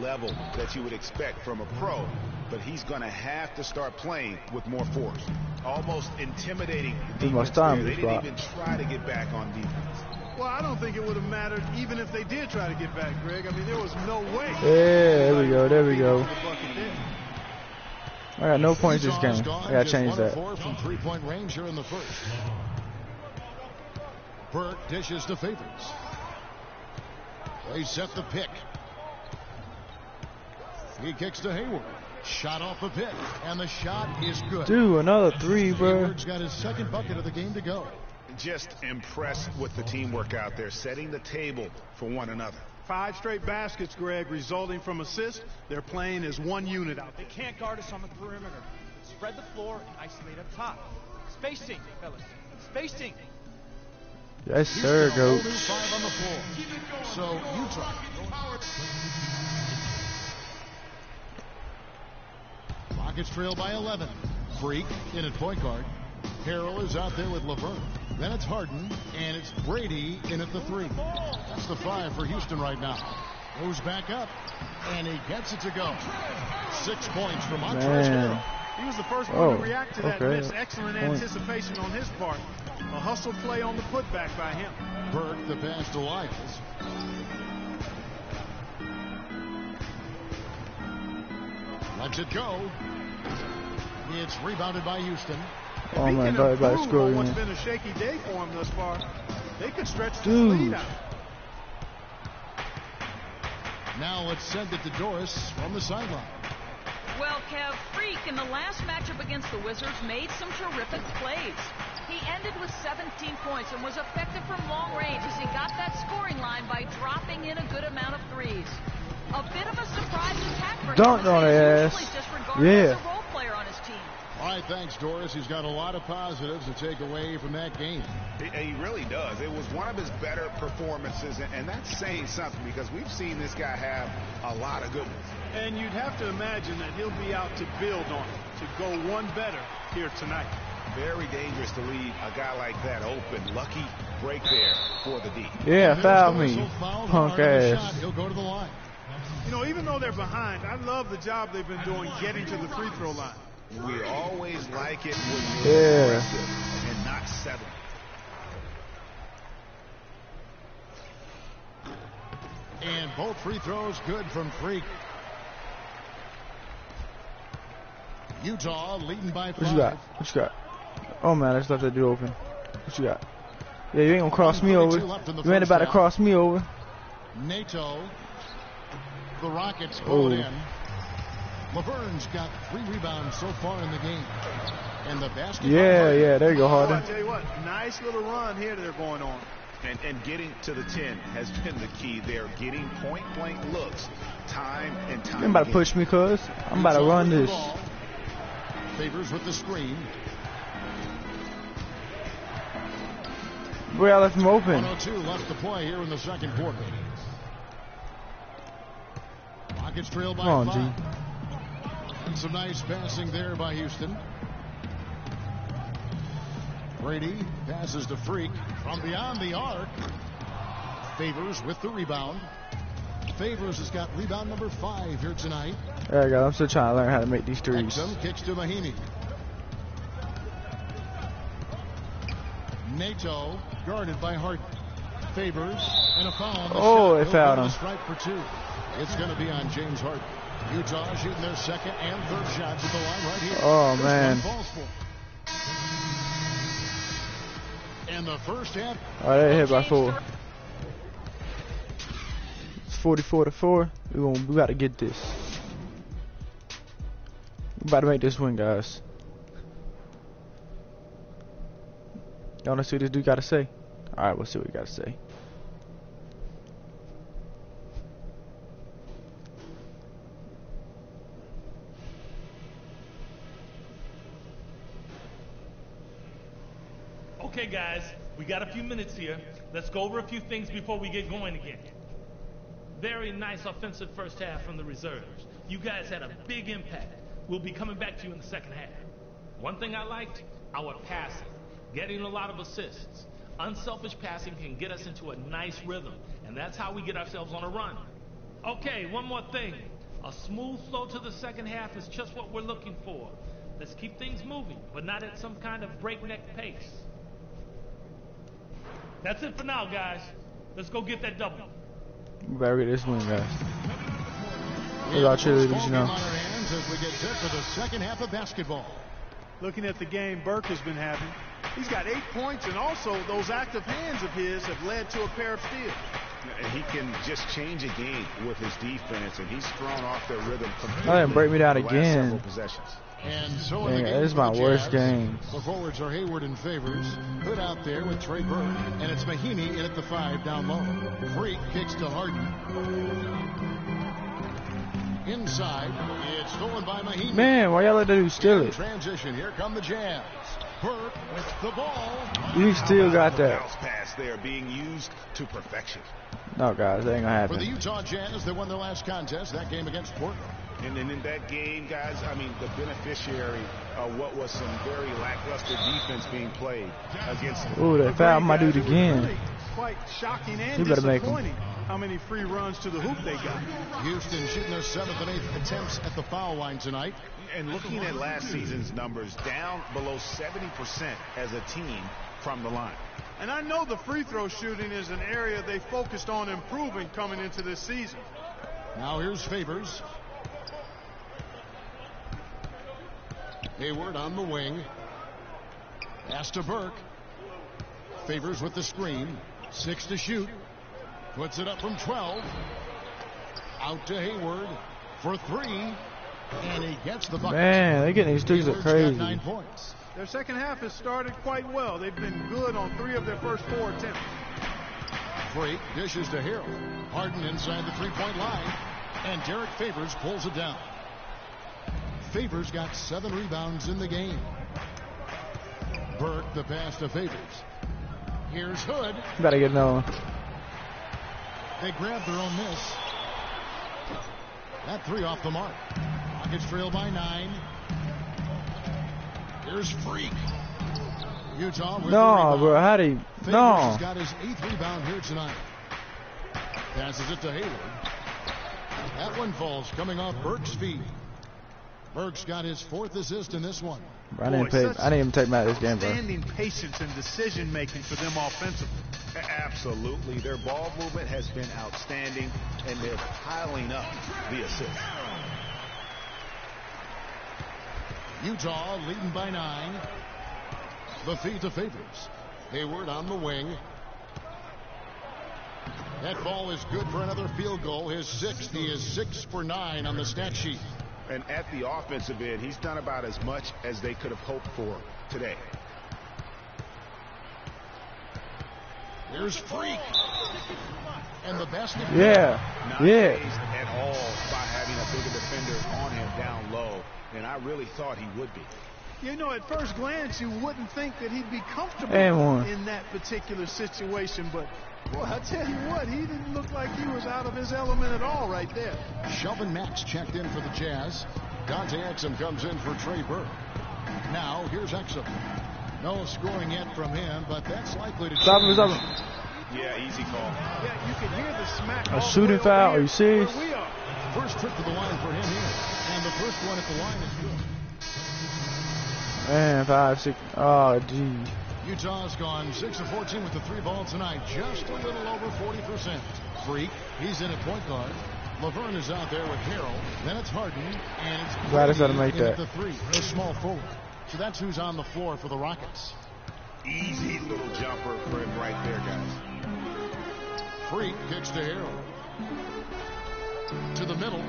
level that you would expect from a pro, but he's going to have to start playing with more force. Almost intimidating defense there. They didn't even try to get back on defense. Well, I don't think it would have mattered even if they did try to get back, Greg. I mean, there was no way. Yeah, there we go, there we go. I got no points this game. I got to change that. From three-point range here in the first. Burke dishes to Favors. They set the pick. He kicks to Hayward. Shot off the pick, and the shot is good. Dude, another three, bro. Hayward's got his second bucket of the game to go. Just impressed with the teamwork out there, setting the table for one another. 5 straight baskets, Greg, resulting from assists. They're playing as one unit out there. They can't guard us on the perimeter. Spread the floor and isolate up top. Spacing, fellas. Spacing. Yes, sir, Coach. 5 on the floor. So, Utah. Rockets trail by 11. Freak in at point guard. Harrell is out there with Laverne. Then it's Harden, and it's Brady in at the 3. That's the 5 for Houston right now. Goes back up, and he gets it to go. 6 points from Montrezl Harrell. He was the first one to react to that miss. Excellent anticipation on his part. A hustle play on the putback by him. Burke, the pass to Lyles. Lets it go. It's rebounded by Houston. Oh man, by scoring. What's been a shaky day for him thus far? They could stretch the lead out. Now let's send it to Doris from the sideline. Well, Kev, Freak in the last matchup against the Wizards made some terrific plays. He ended with 17 points and was effective from long range as he got that scoring line by dropping in a good amount of threes. A bit of a surprise attack for him. Dunked on his ass. Yeah. As a role player on his team. All right, thanks, Doris. He's got a lot of positives to take away from that game. He really does. It was one of his better performances, and that's saying something because we've seen this guy have a lot of good ones. And you'd have to imagine that he'll be out to build on it, to go one better here tonight. Very dangerous to leave a guy like that open. Lucky break there for the D. Yeah, foul me. Punk ass. He'll go to the line. You know, even though they're behind, I love the job they've been doing getting to the free throw line. We always like it when you're aggressive and not settling. And both free throws good from Freak. Utah leading by 5. What you got? What you got? Oh man, I just left that dude open. What you got? Yeah, you ain't gonna cross me over. You ain't about to cross me over. NATO. The Rockets pull it in. Laverne's got 3 rebounds so far in the game. And the basket. Yeah, there you go, Harden. I tell you what, nice little run here they're going on. And getting to the 10 has been the key. They're getting point-blank looks time and time You ain't about to push me, cuz. I'm about to run this. Favors with the screen. Boy, I left him open. 102 left to play here in the second quarter. Rockets trail by 5. G. And some nice passing there by Houston. Brady passes to Freak from beyond the arc. Favors with the rebound. Favors has got rebound number 5 here tonight. There you go. I'm still trying to learn how to make these threes. Exum kicks to Mahinmi. NATO guarded by Harden. Favors and a foul. Oh, they fouled him. Strike for 2. It's going to be on James Harden. Utah shooting their second and third shots at the line right here. Oh, man. And the first half. Oh, they hit by 4. It's 44-4. We got to get this. We about to make this win, guys. Y'all want to see what this dude got to say? All right, we'll see what he got to say. Okay, guys, we got a few minutes here. Let's go over a few things before we get going again. Very nice offensive first half from the reserves. You guys had a big impact. We'll be coming back to you in the second half. One thing I liked, our passing. Getting a lot of assists. Unselfish passing can get us into a nice rhythm, and that's how we get ourselves on a run. Okay, one more thing. A smooth flow to the second half is just what we're looking for. Let's keep things moving, but not at some kind of breakneck pace. That's it for now, guys. Let's go get that double. We better get this win, guys. Here's our cheerleaders, you know. As we get set for the second half of basketball. Looking at the game Burke has been having, he's got 8 points, and also those active hands of his have led to a pair of steals. And he can just change a game with his defense, and he's thrown off their rhythm completely. Oh, and break me down again. And so dang, this is my worst game. The forwards are Hayward and Favors. Hood out there with Trey Burke, and it's Mahinmi in at the 5 down low. Freak kicks to Harden. Inside, it's stolen by Mahinmi. Man, why y'all let that dude steal it? Transition, here come the Jazz. Burke with the ball. You still got that. Bounce pass there being used to perfection. No, guys, that ain't gonna happen. For the Utah Jazz, they won their last contest, that game against Portland. And then in that game, guys, I mean, the beneficiary of what was some very lackluster defense being played against them. Ooh, they fouled my dude again. Really quite shocking and You better make him. disappointing how many free runs to the hoop they got. Houston shooting their 7th and 8th attempts at the foul line tonight. And looking at last season's numbers, down below 70% as a team from the line. And I know the free throw shooting is an area they focused on improving coming into this season. Now here's Favors. Hayward on the wing. Pass to Burke. Favors with the screen. 6 to shoot. Puts it up from 12. Out to Hayward for 3. And he gets the bucket. Man, they getting these threes are crazy. 9 points. Their second half has started quite well. They've been good on 3 of their first 4 attempts. Freak dishes to Harold. Harden inside the 3-point line. And Derek Favors pulls it down. Favors got 7 rebounds in the game. Burke the pass to Favors. Here's Hood. Gotta get another one. They grab their own miss. That 3 off the mark. Rockets trail by 9. Here's Freak. Utah with the rebound. Bro, how do you? Favors No. has got his 8th rebound here tonight. Passes it to Hayward. That one falls coming off Burke's feet. Burke's got his 4th assist in this one. I didn't even take him out of this game, bro. Standing patience and decision making for them offensively. Absolutely. Their ball movement has been outstanding, and they're piling up the assists. Utah leading by 9. The feed to Favors. Hayward on the wing. That ball is good for another field goal. His 6th. He is 6 for 9 on the stat sheet. And at the offensive end, he's done about as much as they could have hoped for today. Here's Freak. And the basket. Yeah. Not Yeah. phased at all by having a bigger defender on him down low. And I really thought he would be. You know, at first glance, you wouldn't think that he'd be comfortable And one. in that particular situation. But, boy, I tell you what, he didn't look like he was out of his element at all right there. Shelvin Max checked in for the Jazz. Dante Exum comes in for Trey Burke. Now, here's Exum. No scoring yet from him, but that's likely to Stop him, change. stop him. Yeah, easy call. Yeah, you can hear the smack. A shooting foul? Are you serious? Where we are. First trip to the line for him here. And the first one at the line is good. Man, 5, 6. Oh, gee. Utah's gone 6 of 14 with the 3 ball tonight. Just a little over 40%. Freak, he's in at point guard. Laverne is out there with Harrell. Then it's Harden. And it's Glad it's got to make in at that. the 3. A small forward. So that's who's on the floor for the Rockets. Easy little jumper for him right there, guys. Freak kicks to Harrell. To the middle.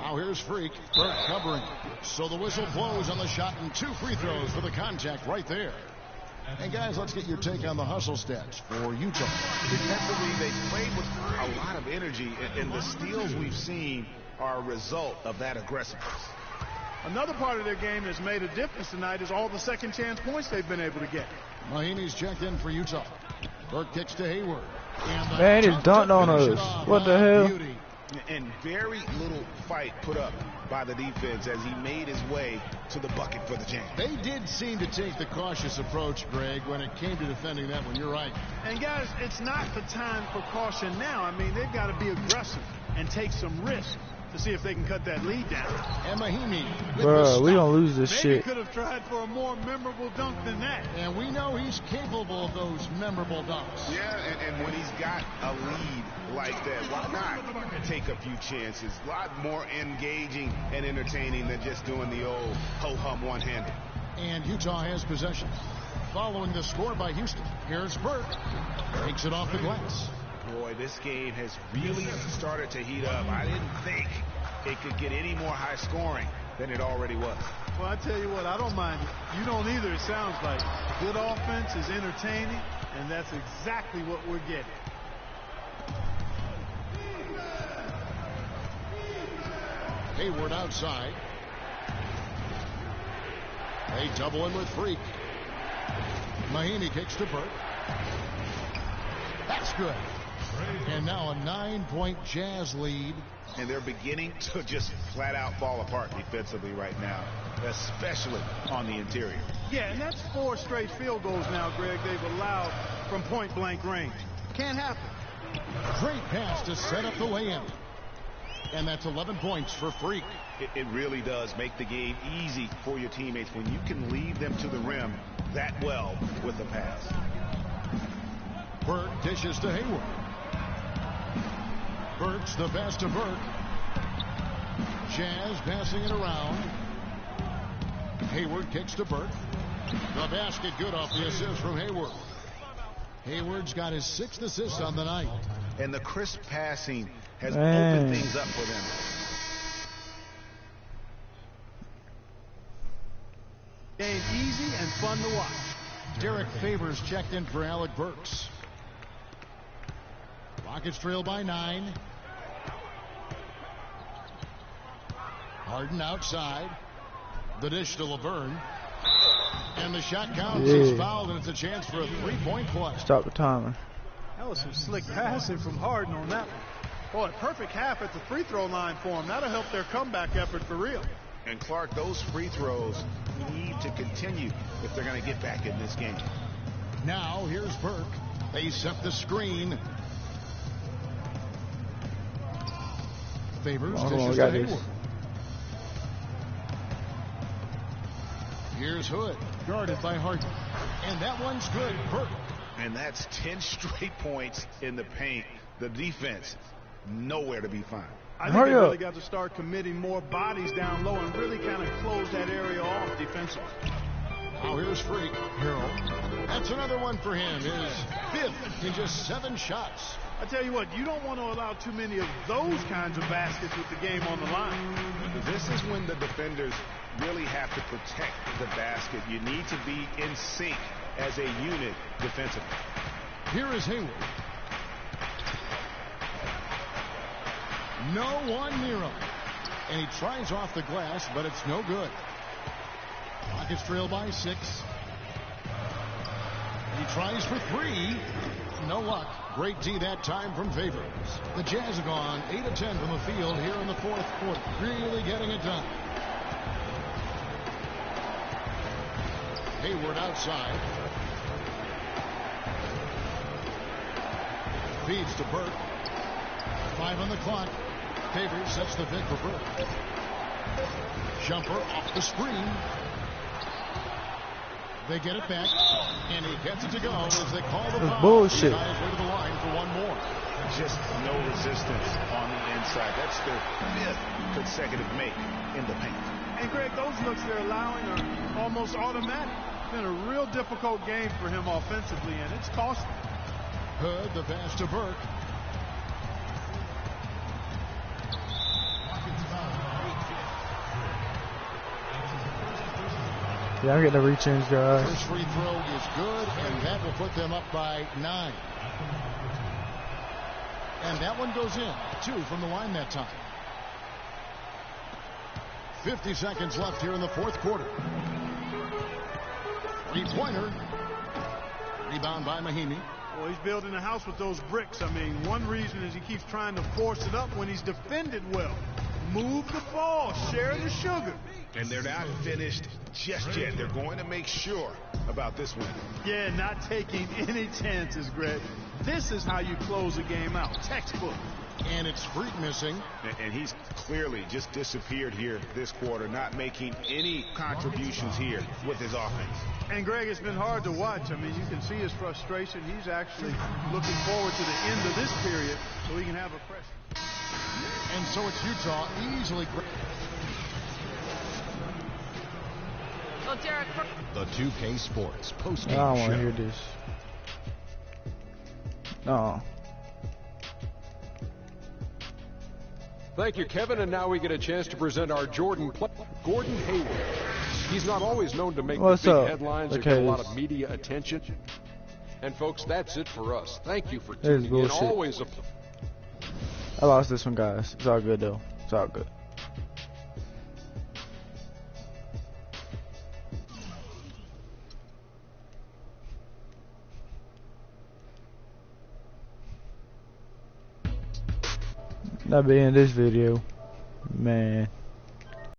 Now here's Freak. Burke covering. So the whistle blows on the shot and 2 free throws for the contact right there. And guys, let's get your take on the hustle stats for Utah. Defensively, they played with a lot of energy, and the steals we've seen are a result of that aggressiveness. Another part of their game that's made a difference tonight is all the second chance points they've been able to get. Mahinmi's checked in for Utah. Burke kicks to Hayward. And Man, he dunked on us. What the hell? Beauty. And very little fight put up by the defense as he made his way to the bucket for the jam. They did seem to take the cautious approach, Greg, when it came to defending that one. You're right. And, guys, it's not the time for caution now. I mean, they've got to be aggressive and take some risks to see if they can cut that lead down. And Mahinmi. Bro, we don't lose this Maybe shit. could have tried for a more memorable dunk than that. And we know he's capable of those memorable dunks. Yeah, and when he's got a lead like that, why not take a few chances? A lot more engaging and entertaining than just doing the old ho-hum one-handed. And Utah has possession. Following the score by Houston, here's Burke. Takes it off the glass. Boy, this game has really started to heat up. I didn't think it could get any more high scoring than it already was. Well, I tell you what, I don't mind it. You don't either, it sounds like. Good offense is entertaining, and that's exactly what we're getting. Hayward outside. They double in with Freak. Mahinmi kicks to Burke. That's good. And now a 9-point Jazz lead. And they're beginning to just flat out fall apart defensively right now, especially on the interior. Yeah, and that's 4 straight field goals now, Greg, they've allowed from point-blank range. Can't happen. Great pass to set up the lay-in. And that's 11 points for Freak. It really does make the game easy for your teammates when you can lead them to the rim that well with the pass. Burke dishes to Hayward. Burke's the pass to Burke. Jazz passing it around. Hayward kicks to Burke. The basket good off the assist from Hayward. Hayward's got his 6th assist on the night. And the crisp passing has opened things up for them. Game easy and fun to watch. Derek Favors checked in for Alec Burks. Rockets trail by 9. Harden outside. The dish to Laverne. And the shot counts. It's fouled, and it's a chance for a 3-point play. Stop the timer. That was some slick passing from Harden on that one. Boy, perfect half at the free throw line for them. That'll help their comeback effort for real. And Clark, those free throws need to continue if they're going to get back in this game. Now here's Burke. They set the screen. Favors dishes to Hayward. Here's Hood, guarded by Harden. And that one's good. Burke. And that's 10 straight points in the paint. The defense, nowhere to be found. I think they really got to start committing more bodies down low and really kind of close that area off defensively. Now here's Freak. Harrell. That's another one for him. His 5th in just 7 shots. I tell you what, you don't want to allow too many of those kinds of baskets with the game on the line. This is when the defenders really have to protect the basket. You need to be in sync as a unit defensively. Here is Hayward. No one near him. And he tries off the glass, but it's no good. Rockets trail by 6. He tries for 3. No luck. Great D that time from Favors. The Jazz have gone 8 of 10 from the field here in the 4th quarter. Really getting it done. Hayward outside. Feeds to Burke. 5 on the clock. Favors sets the pick for Burke. Jumper off the screen. They get it back, and he gets it to go as they call the foul. Bullshit. He way to the line for one more. Just no resistance on the inside. That's their 5th consecutive make in the paint. And Greg, those looks they're allowing are almost automatic. It's been a real difficult game for him offensively, and it's costing. Hood, the pass to Burke. Yeah, I'm getting a rechange, guys. First free throw is good, and that will put them up by 9. And that one goes in. 2 from the line that time. 50 seconds left here in the 4th quarter. 3-pointer. Rebound by Mahinmi. Well, he's building a house with those bricks. I mean, one reason is he keeps trying to force it up when he's defended well. Move the ball, share the sugar. And they're not finished just yet. They're going to make sure about this win. Yeah, not taking any chances, Greg. This is how you close a game out. Textbook. And it's Freak missing. And he's clearly just disappeared here this quarter, not making any contributions here with his offense. And, Greg, it's been hard to watch. I mean, you can see his frustration. He's actually looking forward to the end of this period so he can have a fresh. And so it's Utah easily. Well, Derek. The 2K Sports post-game I don't show. want to hear this. No. Thank you, Kevin. And now we get a chance to present our Gordon Hayward. He's not always known to make the big headlines or get a lot of media attention. And, folks, that's it for us. Thank you for tuning in. Always a I lost this one, guys. It's all good, though. It's all good. That being this video, man.